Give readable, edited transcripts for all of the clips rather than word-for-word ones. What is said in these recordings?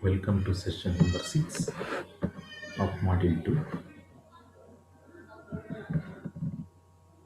Welcome to session number 6 of module 2.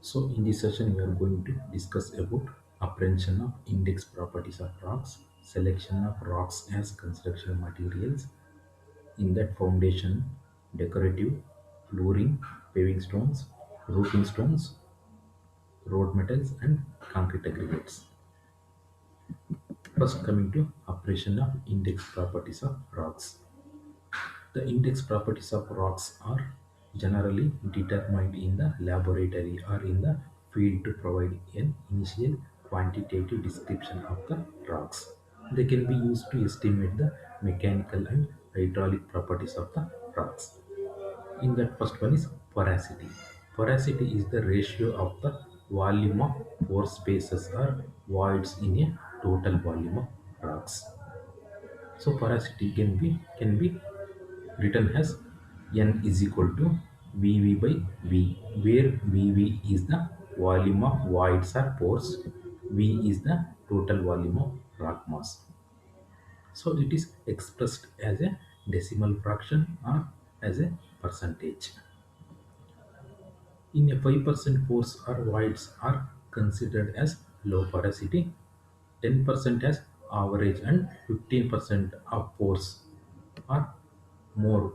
So in this session we are going to discuss about apprehension of index properties of rocks, selection of rocks as construction materials, in that foundation, decorative, flooring, paving stones, roofing stones, road metals and concrete aggregates. First coming to apprehension of index properties of rocks. The index properties of rocks are generally determined in the laboratory or in the field to provide an initial quantitative description of the rocks. They can be used to estimate the mechanical and hydraulic properties of the rocks. In that first one is porosity. Porosity is the ratio of the volume of pore spaces or voids in a total volume of rocks. So porosity can be written as N is equal to VV by V, where VV is the volume of voids or pores, V is the total volume of rock mass. So it is expressed as a decimal fraction or as a percentage. In a 5% pores or voids are considered as low porosity, 10% as average, and 15% of pores are more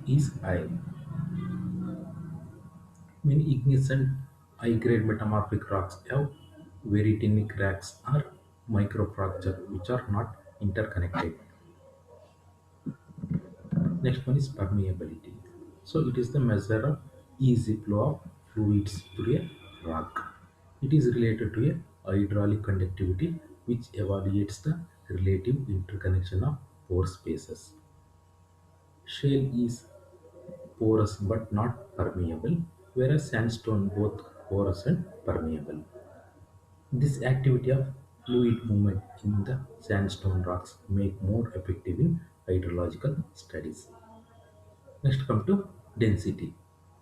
is high. Many igneous and high-grade metamorphic rocks have very tiny cracks or microfracture which are not interconnected. Next one is permeability. So it is the measure of easy flow of fluids through a rock. It is related to a hydraulic conductivity which evaluates the relative interconnection of pore spaces. Shale is porous but not permeable, whereas sandstone both porous and permeable. This activity of fluid movement in the sandstone rocks make more effective in hydrological studies. Next come to density.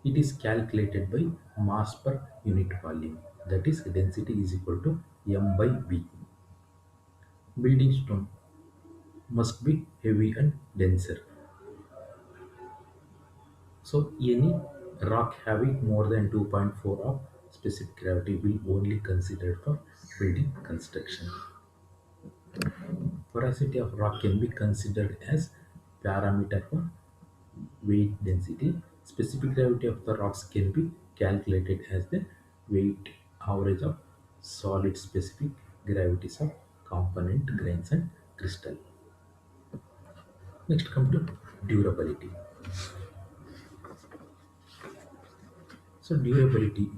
It is calculated by mass per unit volume. That is density is equal to m by v. Building stone must be heavy and denser. So any rock having more than 2.4 of specific gravity will only considered for building construction. Porosity of rock can be considered as parameter for weight density. Specific gravity of the rocks can be calculated as the weight average of solid specific gravities of component grains and crystal. Next come to durability. So durability,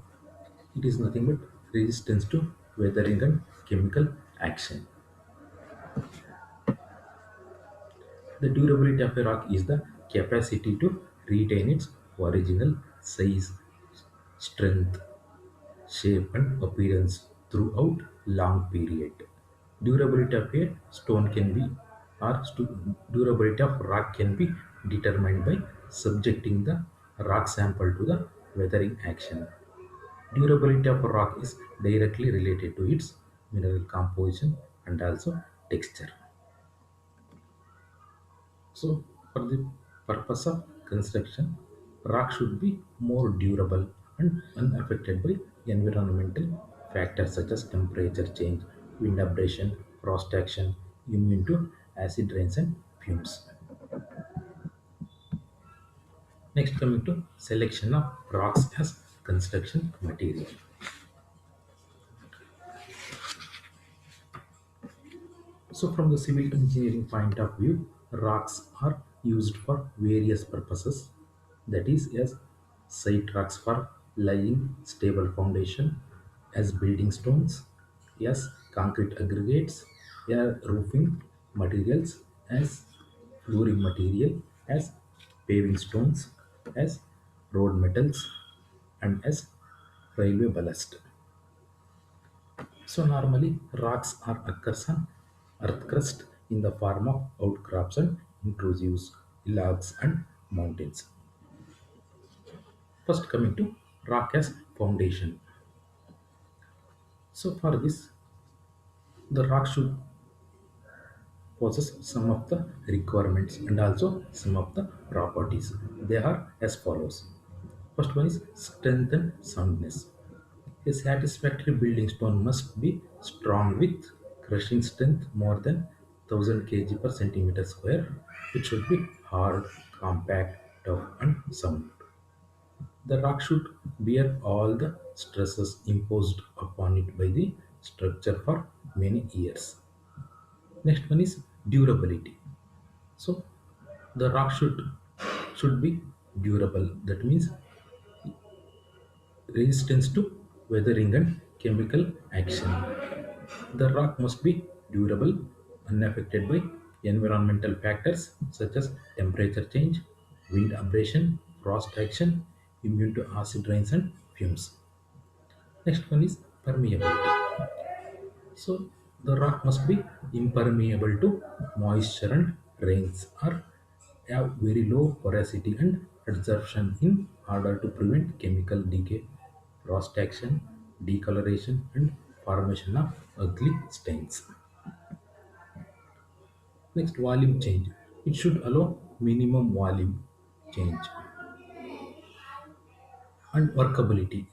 it is nothing but resistance to weathering and chemical action. The durability of a rock is the capacity to retain its original size, strength, shape and appearance throughout long period. Durability of a stone can be durability of rock can be determined by subjecting the rock sample to the weathering action. Durability of a rock is directly related to its mineral composition and also texture. So, for the purpose of construction, rock should be more durable and unaffected by environmental factors such as temperature change, wind abrasion, frost action, immune to acid rains and fumes. Next, coming to selection of rocks as construction material. So, from the civil engineering point of view, rocks are used for various purposes. That is, as site rocks for laying stable foundation, as building stones, as concrete aggregates, as roofing materials, as flooring material, as paving stones, as road metals, and as railway ballast. So normally rocks are occurs on earth crust in the form of outcrops and intrusives, logs and mountains. First coming to rock as foundation. So for this the rock should possess some of the requirements and also some of the properties. They are as follows. First one is strength and soundness. A satisfactory building stone must be strong with crushing strength more than 1000 kg per centimeter square. It should be hard, compact, tough, and sound. The rock should bear all the stresses imposed upon it by the structure for many years. Next one is durability. So the rock should be durable. That means resistance to weathering and chemical action. The rock must be durable, unaffected by environmental factors such as temperature change, wind abrasion, frost action, immune to acid rains and fumes. Next one is permeability. So the rock must be impermeable to moisture and rains or have very low porosity and adsorption in order to prevent chemical decay, frost action, decoloration and formation of ugly stains. Next, volume change. It should allow minimum volume change and workability.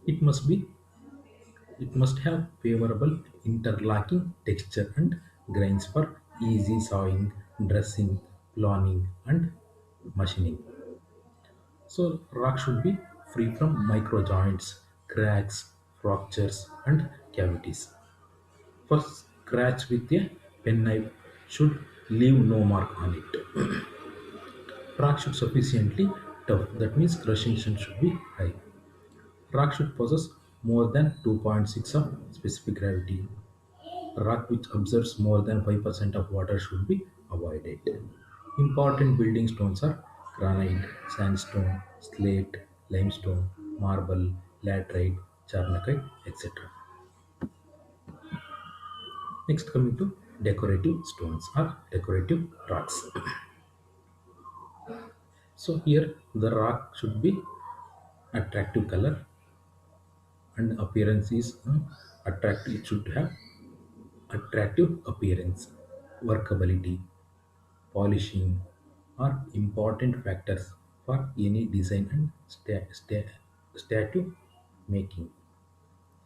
It must have favorable interlocking texture and grains for easy sawing, dressing, planing, and machining. So rock should be free from micro joints, cracks, fractures, and cavities. For scratch with a penknife should leave no mark on it. Rock should sufficiently tough. That means crushing strength should be high. Rock should possess more than 2.6 of specific gravity. Rock which absorbs more than 5% of water should be avoided. Important building stones are granite, sandstone, slate, limestone, marble, laterite, charnacite, etc. Next, coming to decorative stones or decorative rocks. So here the rock should be attractive color and appearance is attractive. It should have attractive appearance, workability, polishing are important factors for any design and statue making.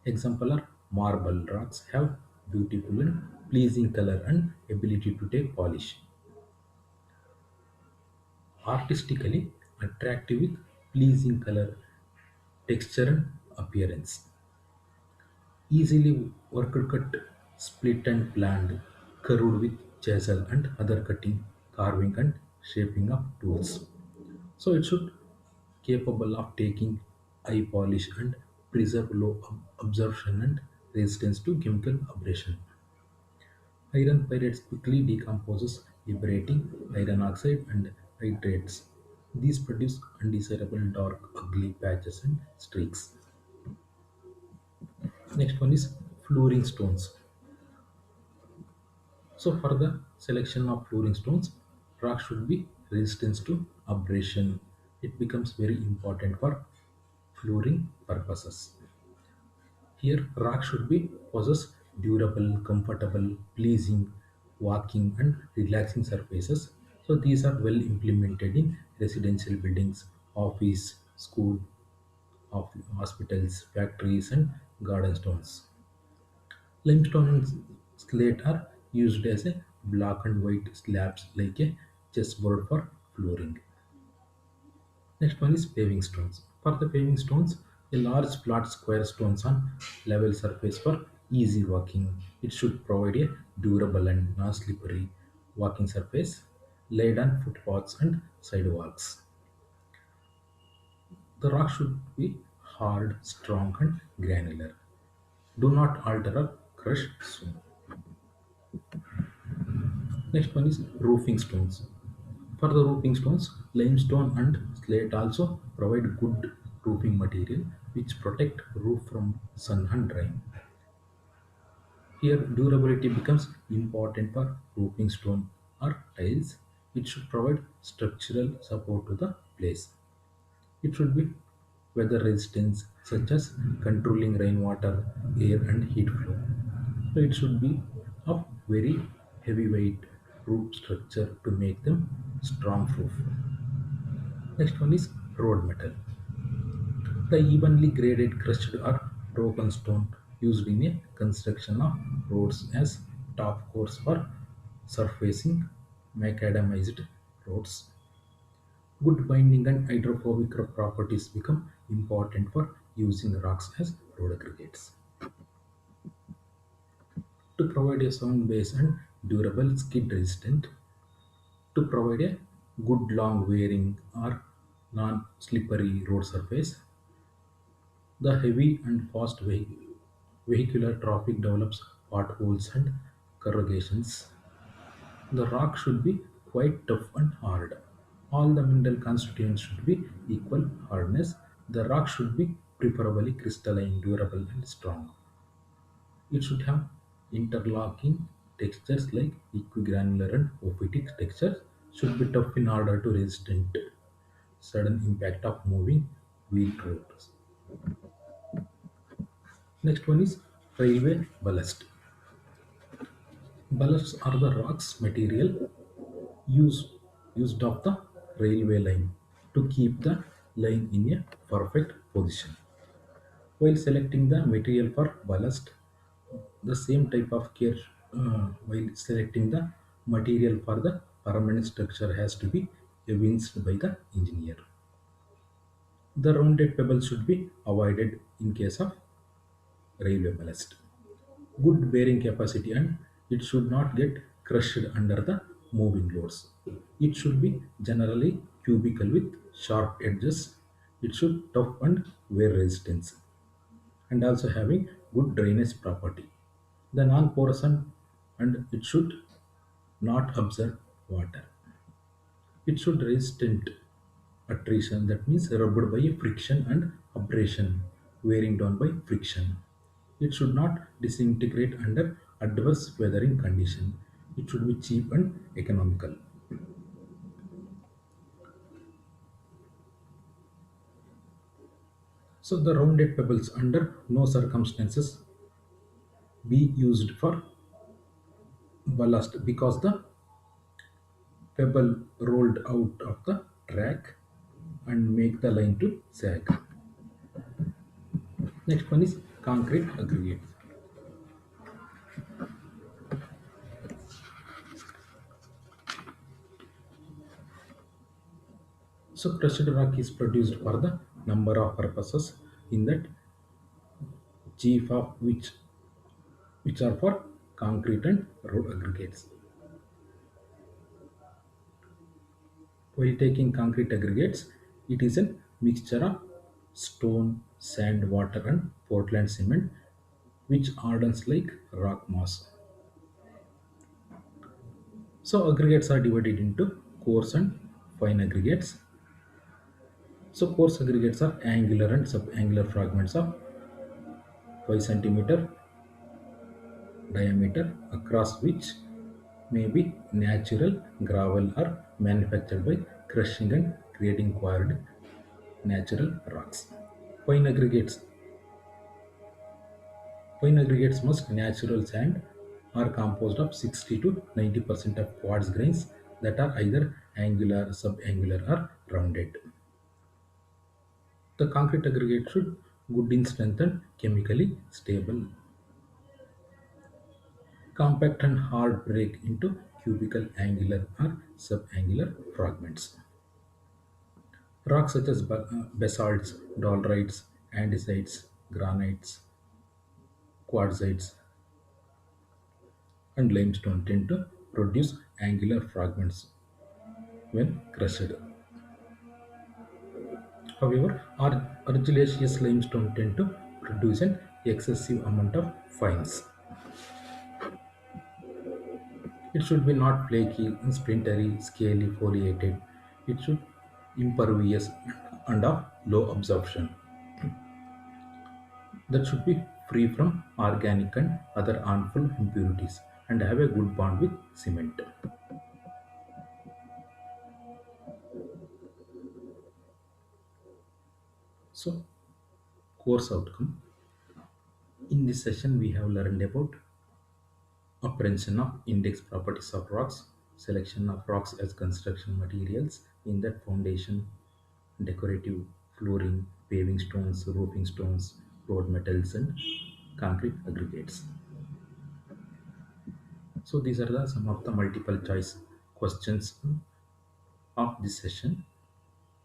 Example are marble rocks have beautiful and pleasing color and ability to take polish. Artistically attractive with pleasing color, texture and appearance. Easily worked cut, split and planned, curved with chisel and other cutting, carving and shaping of tools. So it should capable of taking eye polish and preserve low absorption and resistance to chemical abrasion. Iron pyrites quickly decomposes, liberating iron oxide and hydrates. These produce undesirable dark, ugly patches and streaks. Next one is fluoring stones. So for the selection of fluoring stones, rock should be resistant to abrasion. It becomes very important for fluoring purposes. Here, rock should be possess durable, comfortable, pleasing, walking and relaxing surfaces. So these are well implemented in residential buildings, office, school, hospitals, factories and garden stones. Limestone and slate are used as a black and white slabs like a chessboard for flooring. Next one is paving stones. For the paving stones, a large flat square stones on level surface for easy walking. It should provide a durable and non-slippery walking surface laid on footpaths and sidewalks. The rock should be hard, strong and granular. Do not alter or crush soon. Next one is roofing stones. For the roofing stones, limestone and slate also provide good roofing material which protect roof from sun and rain. Here, durability becomes important for roofing stone or tiles. It should provide structural support to the place. It should be weather resistance, such as controlling rainwater, air, and heat flow. So it should be of very heavy weight root structure to make them strong proof. Next one is road metal. The evenly graded crushed or broken stone used in a construction of roads as top course for surfacing macadamized roads. Good binding and hydrophobic properties become important for using rocks as road aggregates. To provide a sound base and durable skid resistant, to provide a good long wearing or non-slippery road surface, the heavy and fast vehicular traffic develops potholes and corrugations. The rock should be quite tough and hard. All the mineral constituents should be equal hardness. The rock should be preferably crystalline, durable, and strong. It should have interlocking textures like equigranular and ophitic textures. Should be tough in order to resistant sudden impact of moving wheel roads. Next one is railway ballast. Ballasts are the rocks material used, used of the railway line to keep the line in a perfect position. While selecting the material for ballast, the same type of care while selecting the material for the permanent structure has to be evinced by the engineer. The rounded pebbles should be avoided in case of railway ballast. Good bearing capacity and it should not get crushed under the moving loads. It should be generally cubical with sharp edges. It should tough and wear resistance and also having good drainage property. The non-porous and it should not absorb water. It should resistant attrition, that means rubbed by friction and abrasion, wearing down by friction. It should not disintegrate under adverse weathering condition. It should be cheap and economical. So the rounded pebbles under no circumstances be used for ballast because the pebble rolled out of the track and make the line to sag. Next one is concrete aggregate. So crushed rock is produced for the number of purposes in that chief of which are for concrete and road aggregates. While taking concrete aggregates, it is a mixture of stone, sand, water, and Portland cement, which hardens like rock mass. So aggregates are divided into coarse and fine aggregates. So coarse aggregates are angular and subangular fragments of 5 centimeter diameter across which may be natural gravel or manufactured by crushing and creating quarried natural rocks. Fine aggregates. Fine aggregates must natural sand are composed of 60 to 90% of quartz grains that are either angular, subangular, or rounded. The concrete aggregate should good in strength and chemically stable, compact and hard break into cubical angular or subangular fragments. Rocks such as basalts, dolerites, andesites, granites, quartzites, and limestone tend to produce angular fragments when crushed. However, argillaceous limestone tend to produce an excessive amount of fines. It should be not flaky, splintery, scaly, foliated. It should impervious and of low absorption. That should be free from organic and other harmful impurities and have a good bond with cement. So, course outcome. In this session, we have learned about apprehension of index properties of rocks, selection of rocks as construction materials in that foundation, decorative flooring, paving stones, roofing stones, road metals, and concrete aggregates. So these are the some of the multiple choice questions of this session.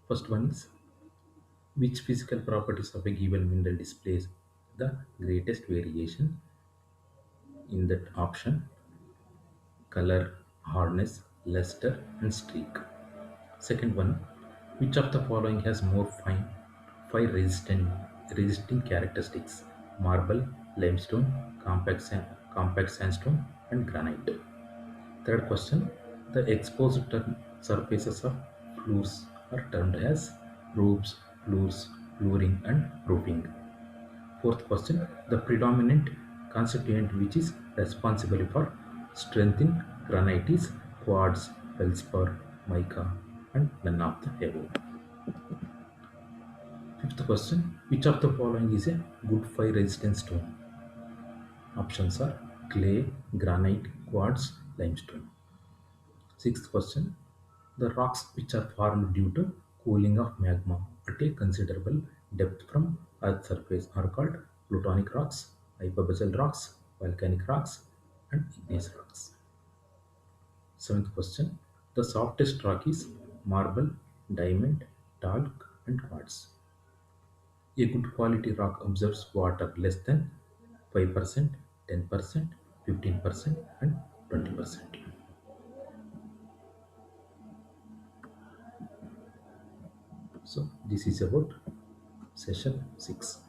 First one is, which physical properties of a given mineral displays the greatest variation? In that option, color, hardness, luster, and streak. Second one, which of the following has more fire resisting characteristics? Marble, limestone, compact sandstone, and granite. Third question, the exposed surfaces of floors are termed as roofs, floors, flooring, and roofing. Fourth question, the predominant constituent which is responsible for strength in granite is quartz, feldspar, mica, and none of the above. Fifth question, which of the following is a good fire resistant stone? Options are clay, granite, quartz, limestone. Sixth question, the rocks which are formed due to cooling of magma at a considerable depth from Earth's surface are called plutonic rocks, hyperbasal rocks, volcanic rocks, and igneous rocks. Seventh question, the softest rock is marble, diamond, talc, and quartz. A good quality rock absorbs water less than 5%, 10%, 15%, and 20%. So this is about session 6.